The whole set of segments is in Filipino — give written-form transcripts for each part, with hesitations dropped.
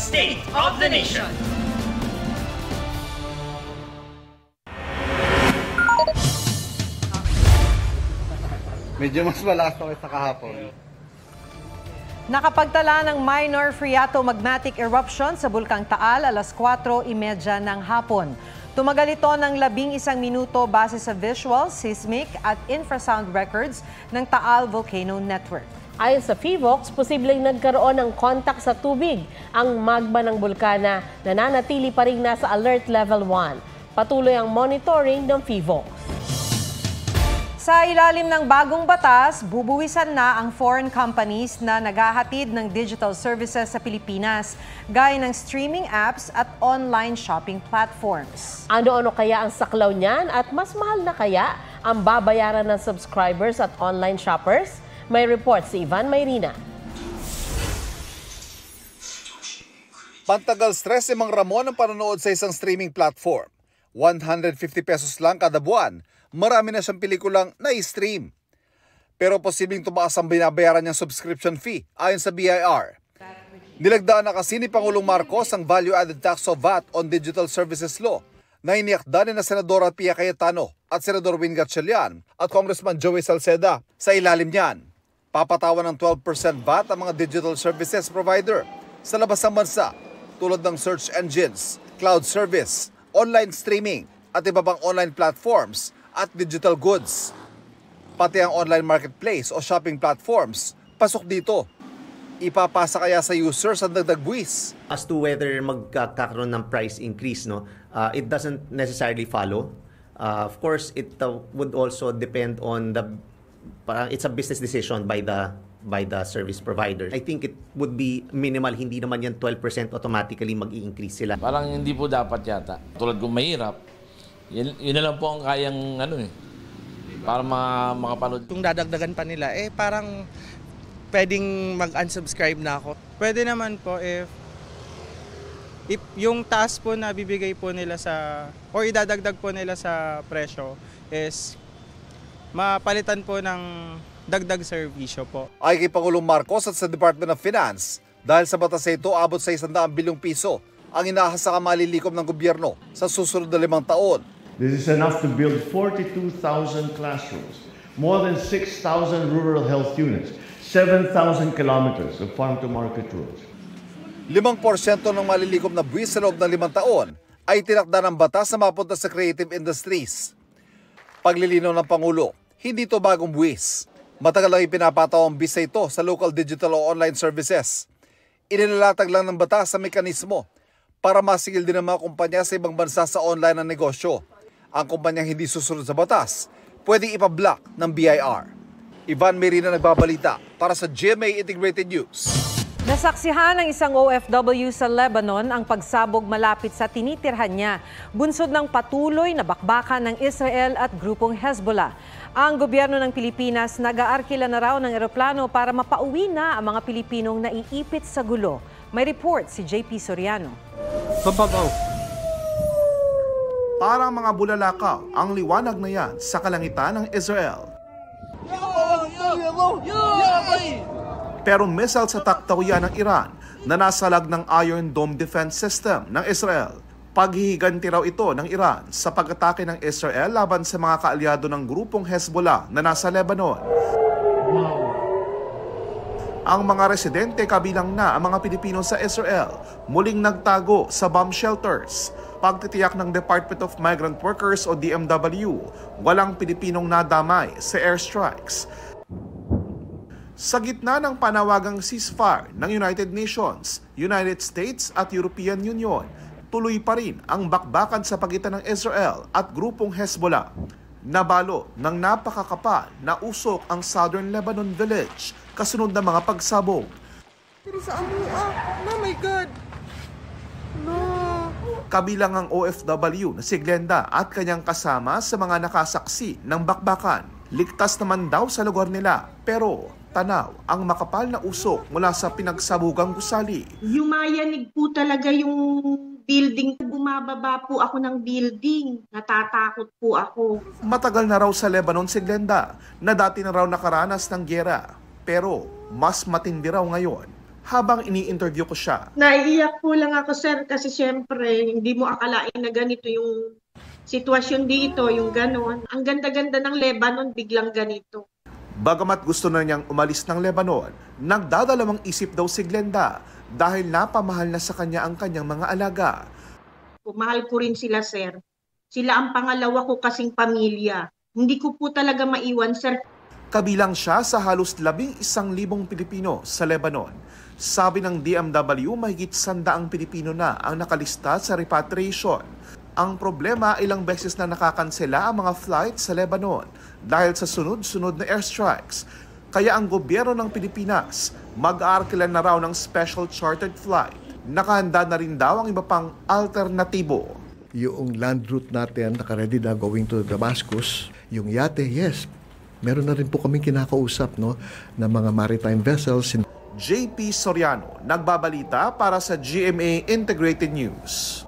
State of the Nation. Medyo mas malakas ako sa kahapon. Nakapagtala ng minor phreatomagmatic eruption sa Bulkang Taal alas 4:30 ng hapon. Tumagal ito ng 11 minuto base sa visual, seismic at infrasound records ng Taal Volcano Network. Ayon sa PHIVOLCS, posibleng nagkaroon ng kontak sa tubig ang magma ng bulkana na nanatili pa rin nasa alert level 1. Patuloy ang monitoring ng PHIVOLCS. Sa ilalim ng bagong batas, bubuwisan na ang foreign companies na naghahatid ng digital services sa Pilipinas, gaya ng streaming apps at online shopping platforms. Ano-ano kaya ang saklaw niyan at mas mahal na kaya ang babayaran ng subscribers at online shoppers? May report si Ivan Mayrina. Pantagal stress si Mang Ramon ang panonood sa isang streaming platform. 150 pesos lang kada buwan. Marami na siyang pelikulang na-stream. Pero posibleng tumaas ang binabayaran niyang subscription fee ayon sa BIR. Nilagdaan na kasi ni Pangulong Marcos ang Value-Added Tax o VAT on Digital Services Law na iniakda ni na Senadora Pia Cayetano at Senador Win Gatchalian at Congressman Joey Salceda. Sa ilalim niyan, papatawan ng 12% VAT ang mga digital services provider sa labas ng bansa tulad ng search engines, cloud service, online streaming at iba pang online platforms at digital goods. Pati ang online marketplace o shopping platforms, pasok dito. Ipapasa kaya sa users ang dagdag buwis. As to whether magkakaroon ng price increase, no, it doesn't necessarily follow. Of course, it would also depend on it's a business decision by the service provider. I think it would be minimal, hindi naman yan 12% automatically mag-i-increase sila. Parang hindi po dapat yata. Tulad kung mahirap, yun na lang po ang kayang para makapanood. Kung dadagdagan pa nila, parang pwedeng mag-unsubscribe na ako. Pwede naman po if yung task po na bibigay po nila or idadagdag po nila sa presyo is mapalitan po ng dagdag serbisyo po. Ay kay Pangulong Marcos at sa Department of Finance, dahil sa batas ito abot sa 100 bilyong piso ang inaahas sa kamalilikom ng gobyerno sa susunod na 5 taon. This is enough to build 42,000 classrooms, more than 6,000 rural health units, 7,000 kilometers of farm-to-market roads. 5% ng malilikom na buwis sa loob ng 5 taon ay tinakda ng batas na mapunta sa creative industries. Paglilinaw ng Pangulo, hindi ito bagong buwis. Matagal lang ipinapataw ang bisa ito sa local digital o online services. Inilalatag lang ng batas sa mekanismo para masigil din ang mga kumpanya sa ibang bansa sa online na negosyo. Ang kumpanyang hindi susunod sa batas, pwedeng ipablock ng BIR. Ivan Mayrina nagbabalita para sa GMA Integrated News. Nasaksihan ng isang OFW sa Lebanon ang pagsabog malapit sa tinitirhan niya, bunsod ng patuloy na bakbakan ng Israel at grupong Hezbollah. Ang gobyerno ng Pilipinas nag-aarkila na raw ng eroplano para mapauwi na ang mga Pilipinong naiipit sa gulo. May report si JP Soriano. Parang mga bulalakaw ang liwanag na yan sa kalangitan ng Israel. Pero missile sa taktaw yan ng Iran na nasalag ng Iron Dome defense system ng Israel. Paghihiganti raw ito ng Iran sa pag-atake ng Israel laban sa mga kaalyado ng grupong Hezbollah na nasa Lebanon. Ang mga residente kabilang na ang mga Pilipino sa Israel muling nagtago sa bomb shelters. Pagtitiyak ng Department of Migrant Workers o DMW, walang Pilipinong nadamay sa airstrikes. Sa gitna ng panawagang ceasefire ng United Nations, United States at European Union, tuloy pa rin ang bakbakan sa pagitan ng Israel at grupong Hezbollah. Nabalo ng napakakapal na usok ang Southern Lebanon Village kasunod ng mga pagsabog. Pero sa amua, oh my God! No! Kabilang ang OFW na si Glenda at kanyang kasama sa mga nakasaksi ng bakbakan. Ligtas naman daw sa lugar nila, pero tanaw ang makapal na usok mula sa pinagsabugang gusali. Yumayanig po talaga yung building. Bumababa po ako ng building. Natatakot po ako. Matagal na raw sa Lebanon si Glenda na dati na raw nakaranas ng gyera. Pero mas matindi raw ngayon habang ini-interview ko siya. Naiiyak po lang ako, sir, kasi syempre hindi mo akalain na ganito yung sitwasyon dito, yung ganon. Ang ganda-ganda ng Lebanon, biglang ganito. Bagamat gusto na niyang umalis ng Lebanon, nagdadalawang isip daw si Glenda dahil napamahal na sa kanya ang kanyang mga alaga. Mahal ko rin sila, sir. Sila ang pangalawa ko kasing pamilya. Hindi ko po talaga maiwan, sir. Kabilang siya sa halos 11,000 Pilipino sa Lebanon. Sabi ng DMW, mahigit 100 Pilipino na ang nakalista sa repatriation. Ang problema, ilang beses na nakakansela ang mga flight sa Lebanon dahil sa sunod-sunod na airstrikes. Kaya ang gobyerno ng Pilipinas mag-aarkilan na raw ng special chartered flight. Nakahanda na rin daw ang iba pang alternatibo. Yung land route natin, nakaready na going to Damascus. Yung yate, yes. Meron na rin po kaming kinakausap ng mga maritime vessels. JP Soriano, nagbabalita para sa GMA Integrated News.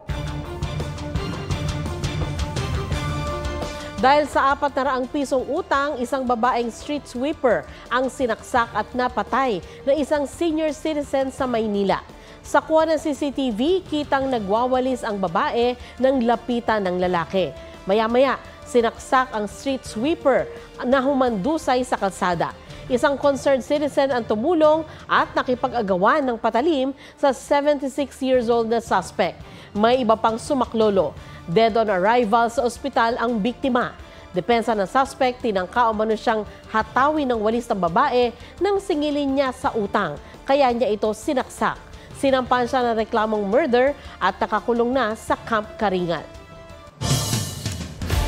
Dahil sa 400 pisong utang, isang babaeng street sweeper ang sinaksak at napatay na isang senior citizen sa Maynila. Sa kuha ng CCTV, kitang nagwawalis ang babae ng lapitan ng lalaki. Maya-maya, sinaksak ang street sweeper na humandusay sa kalsada. Isang concerned citizen ang tumulong at nakipag-agawan ng patalim sa 76 years old na suspect. May iba pang sumaklolo. Dead on arrival sa ospital ang biktima. Depensa ng suspect, tinangka umano siyang hatawin ng walis ng babae nang singilin niya sa utang. Kaya niya ito sinaksak. Sinampan siya ng reklamong murder at nakakulong na sa Camp Karingal.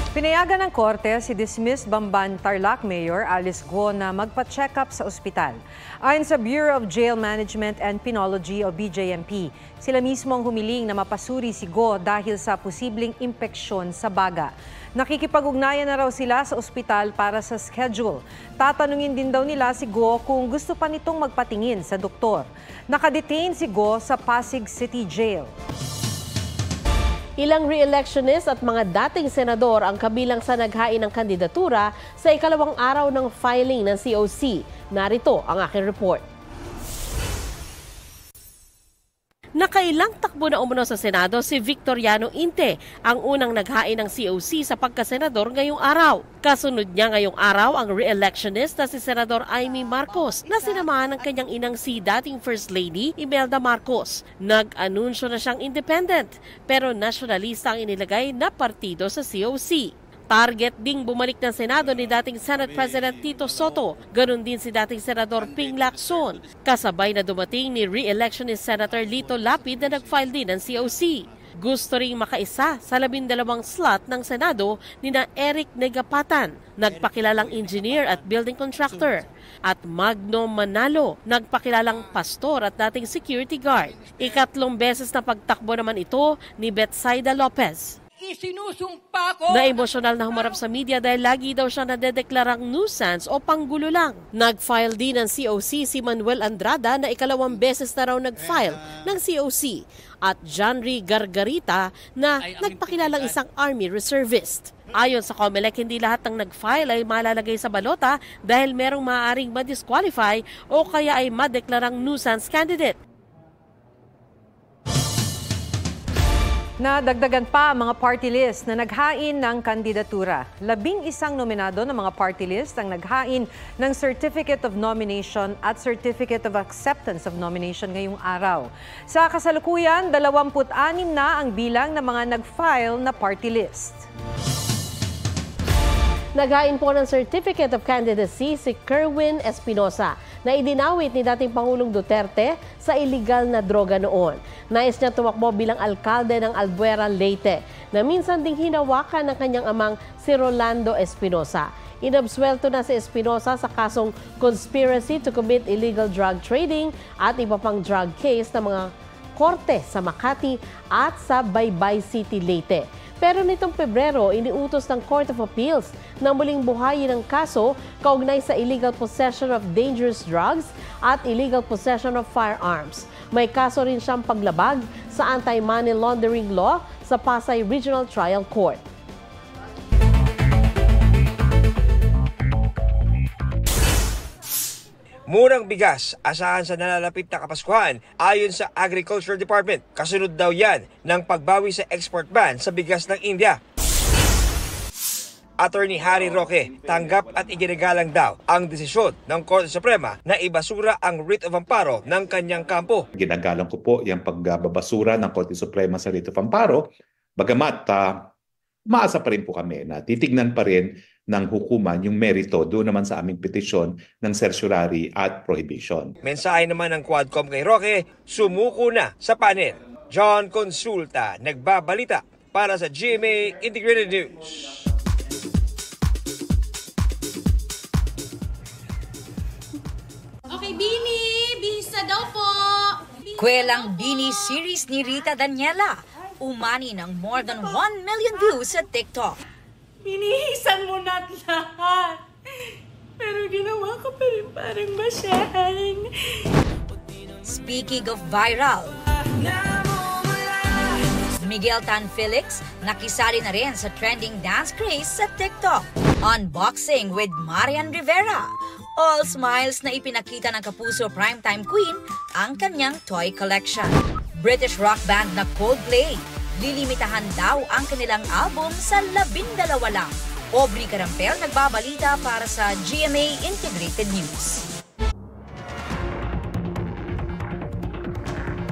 Pinayagan ng korte si dismissed Bamban Tarlac Mayor Alice Guo na magpa-check up sa ospital. Ayon sa Bureau of Jail Management and Penology o BJMP, sila mismo ang humiling na mapasuri si Guo dahil sa posibleng impeksyon sa baga. Nakikipag-ugnayan na raw sila sa ospital para sa schedule. Tatanungin din daw nila si Guo kung gusto pa nitong magpatingin sa doktor. Nakadetain si Guo sa Pasig City Jail. Ilang re-electionist at mga dating senador ang kabilang sa naghain ng kandidatura sa ikalawang araw ng filing ng COC. Narito ang aking report. Nakailang takbo na umuno sa Senado si Victoriano Inte, ang unang naghain ng COC sa pagkasenador ngayong araw. Kasunod niya ngayong araw ang re-electionist na si Senador Amy Marcos na sinamahan ng kanyang inang si dating First Lady Imelda Marcos. Nag-anunsyo na siyang independent pero nationalista ang inilagay na partido sa COC. Target ding bumalik ng Senado ni dating Senate President Tito Soto. Ganon din si dating Senador Ping Lacson. Kasabay na dumating ni re-electionist Senator Lito Lapid na nag-file din ng COC. Gusto ring makaisa sa 12 slot ng Senado ni na Eric Negapatan, nagpakilalang engineer at building contractor, at Magno Manalo, nagpakilalang pastor at dating security guard. Ikatlong beses na pagtakbo naman ito ni Betsaida Lopez. Isinusumpa ko! Na-emosyonal na humarap sa media dahil lagi daw siya nadedeklarang nuisance o panggulo lang. Nag-file din ng COC si Manuel Andrada na ikalawang beses na raw nag-file ng COC at Janry Gargarita na nagpakilalang isang Army Reservist. Ayon sa COMELEC, hindi lahat ng nag-file ay malalagay sa balota dahil merong maaaring ma-disqualify o kaya ay madeklarang nuisance candidate. Nadagdagan pa ang mga party list na naghain ng kandidatura. 11 nominado ng mga party list ang naghain ng Certificate of Nomination at Certificate of Acceptance of Nomination ngayong araw. Sa kasalukuyan, 26 na ang bilang ng mga nag-file na party list. Naghain po ng Certificate of Candidacy si Kerwin Espinosa na idinawit ni dating Pangulong Duterte sa iligal na droga noon. Nais niya tumakbo bilang alkalde ng Albuera, Leyte, na minsan ding hinawakan ng kanyang amang si Rolando Espinosa. Inabsuelto na si Espinosa sa kasong conspiracy to commit illegal drug trading at iba pang drug case ng mga korte sa Makati at sa Baybay City, Leyte. Pero nitong Pebrero, iniutos ng Court of Appeals na muling buhayin ang kaso kaugnay sa illegal possession of dangerous drugs at illegal possession of firearms. May kaso rin siyang paglabag sa anti-money laundering law sa Pasay Regional Trial Court. Murang bigas, asahan sa nalalapit na Kapaskuhan ayon sa Agriculture Department. Kasunod daw yan ng pagbawi sa export ban sa bigas ng India. Attorney Harry Roque, tanggap at iginagalang daw ang desisyon ng Korte Suprema na ibasura ang writ of amparo ng kanyang kampo. Ginagalang ko po yung pagbabasura ng Korte Suprema sa writ of amparo, bagamat maasa pa rin po kami na titignan pa rin ng hukuman yung merito doon naman sa aming petisyon ng certiorari at prohibition. Mensahe naman ng Quadcom kay Roque, sumuko na sa panel. John Consulta, nagbabalita para sa GMA Integrated News. Okay, Bini! Bisa daw po! Kwelang Bini series ni Rita Daniela. Umani ng more than 1 million views sa TikTok. Binihisan mo na't lahat. Pero ginawa ko pa rin parang basahan. Speaking of viral, Miguel Tan Felix nakisali na rin sa trending dance craze sa TikTok. Unboxing with Marian Rivera. All smiles na ipinakita ng Kapuso Primetime Queen ang kanyang toy collection. British rock band na Coldplay. Lilimitahan daw ang kanilang album sa 12 lang. Aubrey Carampel nagbabalita para sa GMA Integrated News.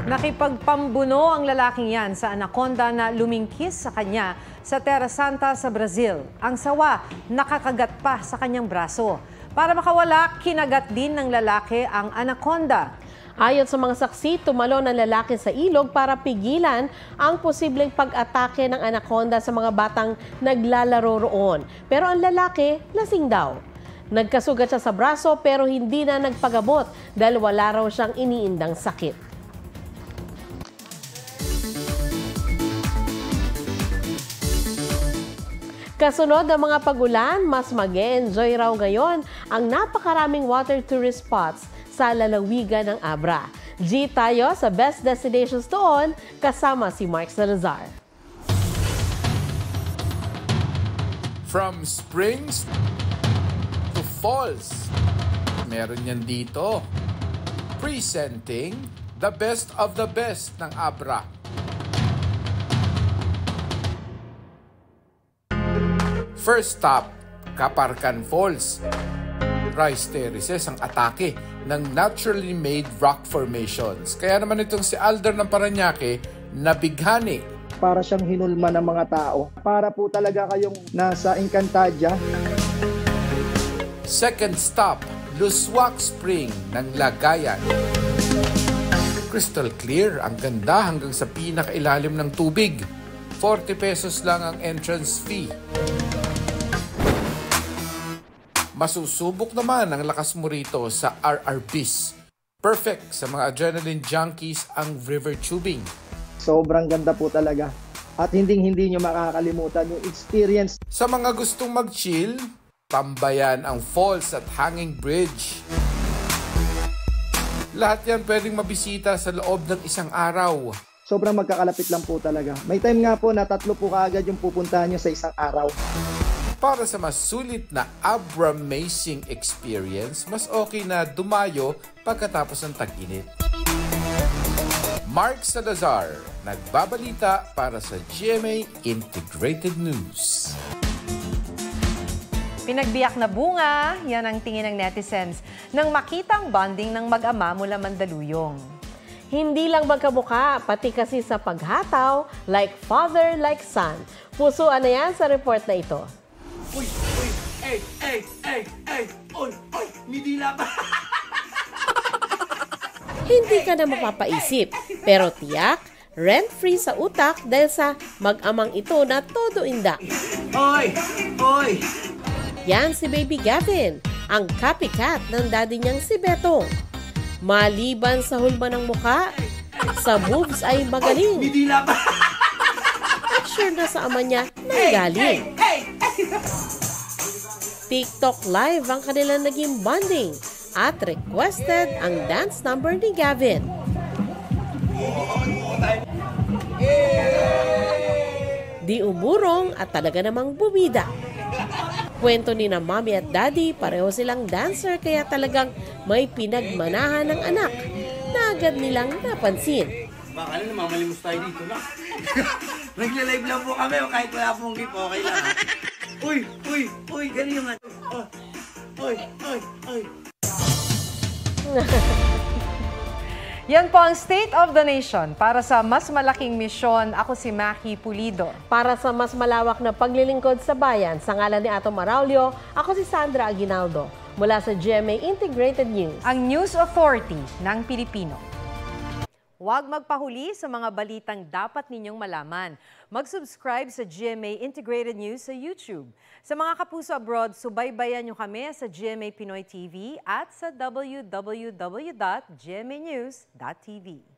Nakipagpambuno ang lalaking yan sa anaconda na lumingkis sa kanya sa Terra Santa sa Brazil. Ang sawa, nakakagat pa sa kanyang braso. Para makawala, kinagat din ng lalaki ang anaconda. Ayon sa mga saksi, tumalo ng lalaki sa ilog para pigilan ang posibleng pag-atake ng anaconda sa mga batang naglalaro roon. Pero ang lalaki, lasing daw. Nagkasugat siya sa braso pero hindi na nagpagamot dahil wala raw siyang iniindang sakit. Kasunod ng mga pagulan, mas mag-e-enjoy raw ngayon ang napakaraming water tourist spots sa lalawigan ng Abra. G tayo sa best destinations doon kasama si Mark Salazar. From springs to falls, meron yan dito. Presenting the best of the best ng Abra. First stop, Kaparkan Falls. Rice terraces ang atake ng naturally made rock formations. Kaya naman itong si Alder ng Parañaque nabighani. Para siyang hinulma ng mga tao. Para po talaga kayong nasa Encantadia. Second stop, Luswak Spring ng Lagayan. Crystal clear, ang ganda hanggang sa pinakailalim ng tubig. 40 pesos lang ang entrance fee. Masusubok naman ang lakas mo rito sa RRBs. Perfect sa mga adrenaline junkies ang river tubing. Sobrang ganda po talaga. At hindi nyo makakalimutan yung experience. Sa mga gustong mag-chill, tambayan ang falls at hanging bridge. Lahat yan pwedeng mabisita sa loob ng isang araw. Sobrang magkakalapit lang po talaga. May time nga po na 3 po kaagad yung pupuntahan nyo sa isang araw. Para sa mas sulit na Abra-mazing experience, mas okay na dumayo pagkatapos ng tag-init. Mark Salazar, nagbabalita para sa GMA Integrated News. Pinagbiyak na bunga, yan ang tingin ng netizens nang makita ang bonding ng mag-ama mula Mandaluyong. Hindi lang magkamukha, pati kasi sa paghataw, like father, like son. Pusuan na yan sa report na ito. Uy, midila pa. Hindi ka na mapapaisip, pero tiyak, rent-free sa utak dahil sa mag-amang ito na todo indak. Oy! Yan si Baby Gavin, ang copycat ng daddy niyang si Betong. Maliban sa hulma ng muka, sa moves ay magaling. Midila pa. At sure na sa ama niya nanggaling. TikTok live ang kanilang naging bonding at requested ang dance number ni Gavin. Di umurong at talaga namang bumida. Kwento ni na mommy at daddy, pareho silang dancer kaya talagang may pinagmanahan ng anak na agad nilang napansin. Baka na namamalimos tayo dito na. Nagla-live lang po kami kahit wala pong gift, okay lang ha. Uy, ganyan nga. Uy. Yan po ang State of the Nation. Para sa mas malaking misyon, ako si Maki Pulido. Para sa mas malawak na paglilingkod sa bayan, sa ngalan ni Ato Maraulio, ako si Sandra Aguinaldo. Mula sa GMA Integrated News. Ang News Authority ng Pilipino. Huwag magpahuli sa mga balitang dapat ninyong malaman. Mag-subscribe sa GMA Integrated News sa YouTube. Sa mga kapuso abroad, subaybayan nyo kami sa GMA Pinoy TV at sa www.gmanews.tv.